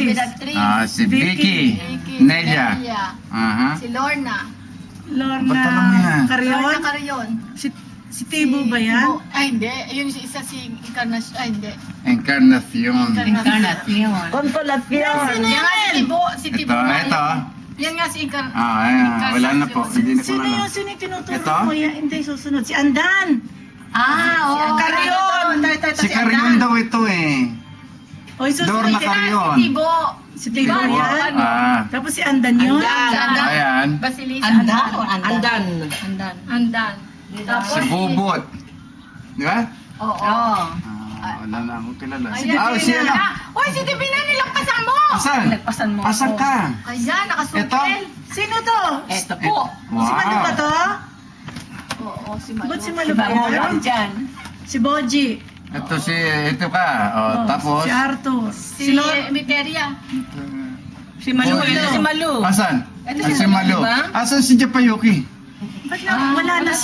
Beatriz. Si Vicky. Nelia. Aha. Si Lorna. Ba't alam mo yan? Lorna Carrion. Si Tibo ba yan? Tibo. Ay, hindi. Ayun si isa si Encarnacion. Ay, hindi. Encarnacion. Consolacion. Sino yan? Si Tibo. Si Tibo. Ito. Yan nga si Encarnacion. Ayan. Wala na po. Hindi na po Sino na. yung sino yung tinuturo Ito? mo yan? Hindi, susunod. Si Andan. Oo. Carrion. Si Carrion daw ito eh. O, susunod. Dorna Si Carrion. Tibo. Si Tibo yan. Ah. Tapos si Andan yun. Ayan. Basilisa. Andan. Andan. Si Tapos Bubot. Di ba? Oo. Wala na akong kilala. Ayan, Si ano? Uy, si Divina, nilagpasan mo! Asan? Asan ka? Ayan, nakasukil. Sino to? Eto po. Si Manu ba to? Oo, si Malu. Ba't si Malu ba yan? Dyan. Si Boji. Ito ka. Tapos? Si Arthur. Si Miteria. Si Malu. Oh, Si Malu. Asan? Ito Si Malu. Asan si Japayuki? Ba't na, wala na